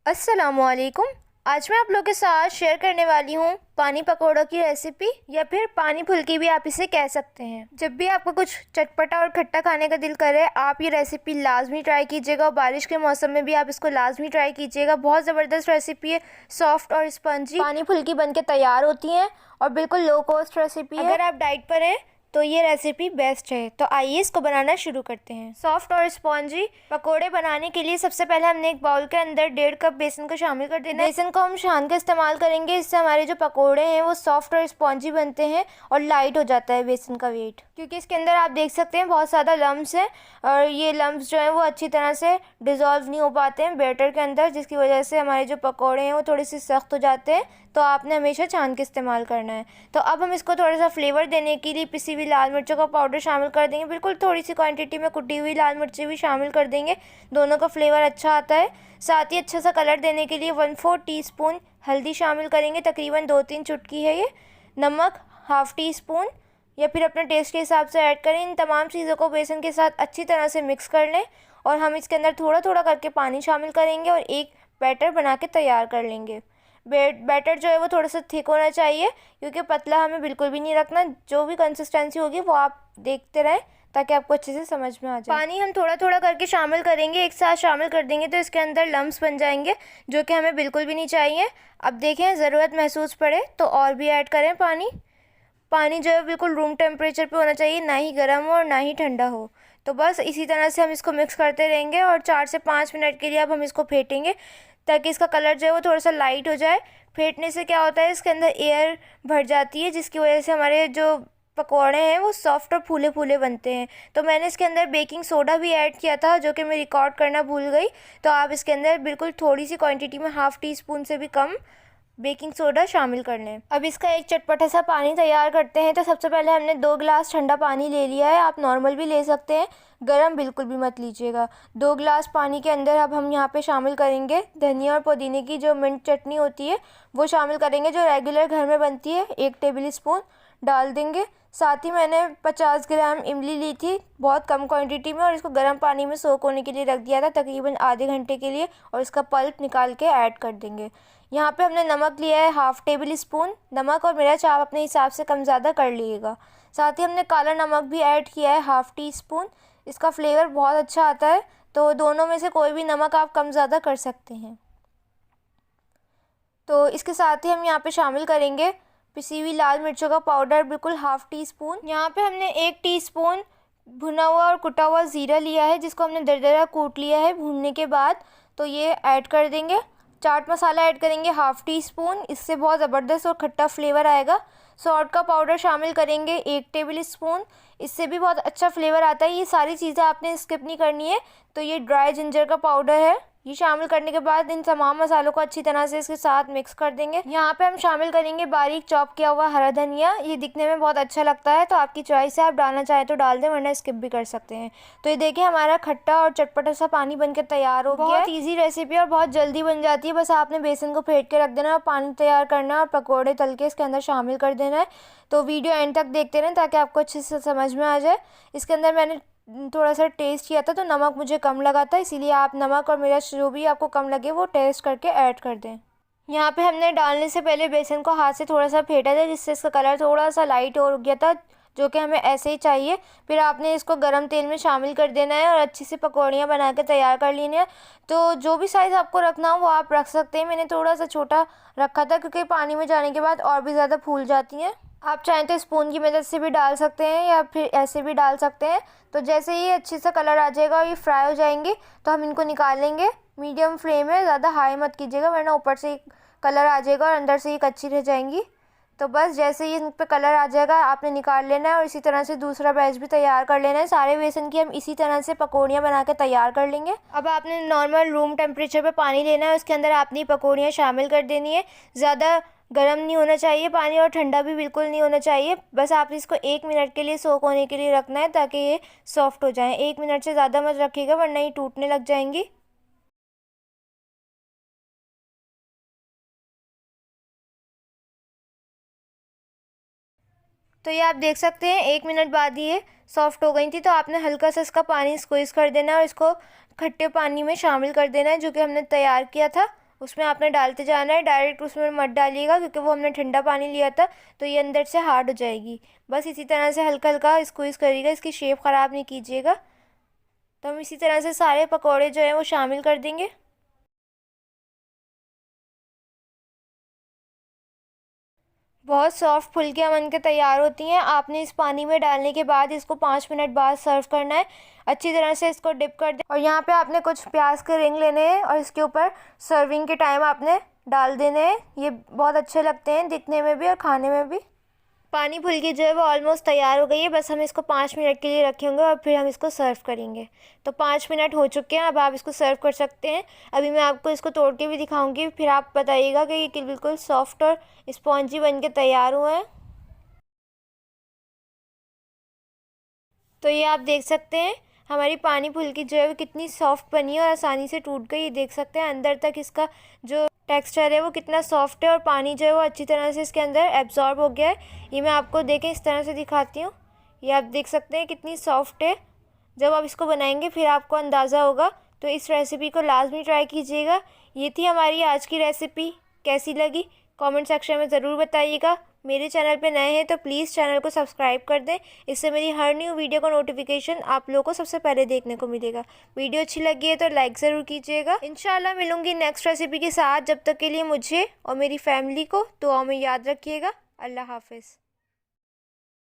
अस्सलामुअलैकुम। आज मैं आप लोगों के साथ शेयर करने वाली हूँ पानी पकौड़ों की रेसिपी, या फिर पानी फुल्की भी आप इसे कह सकते हैं। जब भी आपको कुछ चटपटा और खट्टा खाने का दिल करे, आप ये रेसिपी लाजमी ट्राई कीजिएगा और बारिश के मौसम में भी आप इसको लाजमी ट्राई कीजिएगा। बहुत ज़बरदस्त रेसिपी है, सॉफ्ट और स्पंजी पानी फुल्की बन के तैयार होती हैं और बिल्कुल लो कॉस्ट रेसिपी है। अगर आप डाइट पर हैं तो ये रेसिपी बेस्ट है। तो आइए इसको बनाना शुरू करते हैं। सॉफ्ट और स्पॉन्जी पकोड़े बनाने के लिए सबसे पहले हमने एक बाउल के अंदर 1.5 कप बेसन को शामिल कर देना है। बेसन को हम छान के इस्तेमाल करेंगे, इससे हमारे जो पकोड़े हैं वो सॉफ्ट और स्पॉन्जी बनते हैं और लाइट हो जाता है बेसन का वेट, क्योंकि इसके अंदर आप देख सकते हैं बहुत ज़्यादा लम्स हैं और ये लम्स जो है वो अच्छी तरह से डिज़ोल्व नहीं हो पाते हैं बैटर के अंदर, जिसकी वजह से हमारे जो पकोड़े हैं वो थोड़ी सी सख्त हो जाते हैं। तो आपने हमेशा छान के इस्तेमाल करना है। तो अब हम इसको थोड़ा सा फ्लेवर देने के लिए पिसी हुई लाल मिर्चों का पाउडर शामिल कर देंगे। बिल्कुल थोड़ी सी क्वांटिटी में कुटी हुई लाल मिर्ची भी शामिल कर देंगे, दोनों का फ्लेवर अच्छा आता है। साथ ही अच्छा सा कलर देने के लिए 1/4 टीस्पून हल्दी शामिल करेंगे, तकरीबन 2-3 चुटकी है ये। नमक 1/2 टीस्पून या फिर अपने टेस्ट के हिसाब से ऐड करें। इन तमाम चीज़ों को बेसन के साथ अच्छी तरह से मिक्स कर लें और हम इसके अंदर थोड़ा थोड़ा करके पानी शामिल करेंगे और एक बैटर बना के तैयार कर लेंगे। बैटर जो है वो थोड़ा सा थिक होना चाहिए, क्योंकि पतला हमें बिल्कुल भी नहीं रखना। जो भी कंसिस्टेंसी होगी वो आप देखते रहें ताकि आपको अच्छे से समझ में आ जाए। पानी हम थोड़ा थोड़ा करके शामिल करेंगे, एक साथ शामिल कर देंगे तो इसके अंदर लम्स बन जाएंगे, जो कि हमें बिल्कुल भी नहीं चाहिए। अब देखें, ज़रूरत महसूस पड़े तो और भी ऐड करें पानी। पानी जो है बिल्कुल रूम टेम्परेचर पे होना चाहिए, ना ही गर्म हो और ना ही ठंडा हो। तो बस इसी तरह से हम इसको मिक्स करते रहेंगे और 4 से 5 मिनट के लिए अब हम इसको फेंटेंगे ताकि इसका कलर जो है वो थोड़ा सा लाइट हो जाए। फेंटने से क्या होता है, इसके अंदर एयर भर जाती है, जिसकी वजह से हमारे जो पकौड़े हैं वो सॉफ्ट और फूले फूले बनते हैं। तो मैंने इसके अंदर बेकिंग सोडा भी ऐड किया था, जो कि मैं रिकॉर्ड करना भूल गई। तो आप इसके अंदर बिल्कुल थोड़ी सी क्वांटिटी में 1/2 टीस्पून से भी कम बेकिंग सोडा शामिल कर लें। अब इसका एक चटपटा सा पानी तैयार करते हैं। तो सबसे पहले हमने 2 गिलास ठंडा पानी ले लिया है, आप नॉर्मल भी ले सकते हैं, गरम बिल्कुल भी मत लीजिएगा। 2 गिलास पानी के अंदर अब हम यहाँ पे शामिल करेंगे धनिया और पुदीने की जो मिंट चटनी होती है वो शामिल करेंगे, जो रेगुलर घर में बनती है। 1 टेबल स्पून डाल देंगे। साथ ही मैंने 50 ग्राम इमली ली थी, बहुत कम क्वांटिटी में, और इसको गर्म पानी में सोक होने के लिए रख दिया था तकरीबन आधे घंटे के लिए, और इसका पल्प निकाल के ऐड कर देंगे। यहाँ पे हमने नमक लिया है 1/2 टेबल स्पून। नमक और मिर्च आप अपने हिसाब से कम ज़्यादा कर लीजिएगा। साथ ही हमने काला नमक भी ऐड किया है 1/2 टीस्पून। इसका फ्लेवर बहुत अच्छा आता है, तो दोनों में से कोई भी नमक आप कम ज़्यादा कर सकते हैं। तो इसके साथ ही हम यहाँ पे शामिल करेंगे पिसी हुई लाल मिर्चों का पाउडर, बिल्कुल 1/2 टीस्पून। यहाँ पे हमने 1 टीस्पून भुना हुआ और कुटा हुआ ज़ीरा लिया है, जिसको हमने दरदरा कूट लिया है भूनने के बाद। तो ये ऐड कर देंगे। चाट मसाला ऐड करेंगे 1/2 टीस्पून, इससे बहुत ज़बरदस्त और खट्टा फ्लेवर आएगा। सॉल्ट का पाउडर शामिल करेंगे 1 टेबल स्पून, इससे भी बहुत अच्छा फ्लेवर आता है। ये सारी चीज़ें आपने स्किप नहीं करनी है। तो ये ड्राई जिंजर का पाउडर है, ये शामिल करने के बाद इन तमाम मसालों को अच्छी तरह से इसके साथ मिक्स कर देंगे। यहाँ पे हम शामिल करेंगे बारीक चॉप किया हुआ हरा धनिया। ये दिखने में बहुत अच्छा लगता है, तो आपकी चॉइस है, आप डालना चाहें तो डाल दें, वरना स्किप भी कर सकते हैं। तो ये देखिए, हमारा खट्टा और चटपटा सा पानी बनकर तैयार हो गया। बहुत ईजी रेसिपी और बहुत जल्दी बन जाती है। बस आपने बेसन को फेंट के रख देना और पानी तैयार करना और पकौड़े तल के इसके अंदर शामिल कर देना है। तो वीडियो एंड तक देखते रहें ताकि आपको अच्छे से समझ में आ जाए। इसके अंदर मैंने थोड़ा सा टेस्ट किया था तो नमक मुझे कम लगा था, इसीलिए आप नमक और मिर्च जो भी आपको कम लगे वो टेस्ट करके ऐड कर दें। यहाँ पे हमने डालने से पहले बेसन को हाथ से थोड़ा सा फेंटा था, जिससे इसका कलर थोड़ा सा लाइट हो गया था, जो कि हमें ऐसे ही चाहिए। फिर आपने इसको गरम तेल में शामिल कर देना है और अच्छी सी पकौड़ियाँ बना के तैयार कर लेनी है। तो जो भी साइज़ आपको रखना हो वो आप रख सकते हैं। मैंने थोड़ा सा छोटा रखा था, क्योंकि पानी में जाने के बाद और भी ज़्यादा फूल जाती हैं। आप चाहें तो स्पून की मदद से भी डाल सकते हैं या फिर ऐसे भी डाल सकते हैं। तो जैसे ही अच्छे से कलर आ जाएगा और ये फ्राई हो जाएंगे तो हम इनको निकाल लेंगे। मीडियम फ्लेम है, ज़्यादा हाई मत कीजिएगा, वरना ऊपर से कलर आ जाएगा और अंदर से ये कच्ची रह जाएंगी। तो बस जैसे ही इन पर कलर आ जाएगा आपने निकाल लेना है और इसी तरह से दूसरा बैच भी तैयार कर लेना है। सारे बेसन की हम इसी तरह से पकौड़ियाँ बना के तैयार कर लेंगे। अब आपने नॉर्मल रूम टेम्परेचर पे पानी लेना है, उसके अंदर आपने पकौड़ियाँ शामिल कर देनी है। ज़्यादा गर्म नहीं होना चाहिए पानी और ठंडा भी बिल्कुल नहीं होना चाहिए। बस आप इसको 1 मिनट के लिए सोक होने के लिए रखना है ताकि ये सॉफ्ट हो जाए। 1 मिनट से ज़्यादा मत रखिएगा, वरना ये टूटने लग जाएंगी। तो ये आप देख सकते हैं 1 मिनट बाद ये सॉफ्ट हो गई थी। तो आपने हल्का सा इसका पानी स्क्वीज़ कर देना है और इसको खट्टे पानी में शामिल कर देना है, जो कि हमने तैयार किया था। उसमें आपने डालते जाना है, डायरेक्ट उसमें मत डालिएगा क्योंकि वो हमने ठंडा पानी लिया था तो ये अंदर से हार्ड हो जाएगी। बस इसी तरह से हल्का हल्का स्क्वीज़ करिएगा, इसकी शेप ख़राब नहीं कीजिएगा। तो हम इसी तरह से सारे पकौड़े जो हैं वो शामिल कर देंगे। बहुत सॉफ्ट फुल्कियाँ बन के तैयार होती हैं। आपने इस पानी में डालने के बाद इसको 5 मिनट बाद सर्व करना है। अच्छी तरह से इसको डिप कर दें और यहाँ पे आपने कुछ प्याज के रिंग लेने हैं और इसके ऊपर सर्विंग के टाइम आपने डाल देने हैं। ये बहुत अच्छे लगते हैं दिखने में भी और खाने में भी। पानी फुल्की जो है वो ऑलमोस्ट तैयार हो गई है। बस हम इसको 5 मिनट के लिए रखेंगे और फिर हम इसको सर्व करेंगे। तो 5 मिनट हो चुके हैं, अब आप इसको सर्व कर सकते हैं। अभी मैं आपको इसको तोड़ के भी दिखाऊंगी, फिर आप बताइएगा कि ये बिल्कुल सॉफ्ट और स्पॉन्जी बन के तैयार हुए हैं। तो ये आप देख सकते हैं हमारी पानी फुल्की जो है वो कितनी सॉफ्ट बनी है और आसानी से टूट गई। ये देख सकते हैं अंदर तक इसका जो टेक्सचर है वो कितना सॉफ्ट है और पानी जो है वो अच्छी तरह से इसके अंदर एब्जॉर्ब हो गया है। ये मैं आपको देखें इस तरह से दिखाती हूँ। ये आप देख सकते हैं कितनी सॉफ्ट है। जब आप इसको बनाएंगे फिर आपको अंदाज़ा होगा। तो इस रेसिपी को लाजमी ट्राई कीजिएगा। ये थी हमारी आज की रेसिपी। कैसी लगी कमेंट सेक्शन में ज़रूर बताइएगा। मेरे चैनल पे नए हैं तो प्लीज़ चैनल को सब्सक्राइब कर दें। इससे मेरी हर न्यू वीडियो का नोटिफिकेशन आप लोगों को सबसे पहले देखने को मिलेगा। वीडियो अच्छी लगी है तो लाइक ज़रूर कीजिएगा। इंशाल्लाह मिलूंगी नेक्स्ट रेसिपी के साथ। जब तक के लिए मुझे और मेरी फैमिली को दुआ में याद रखिएगा। अल्लाह हाफिज़।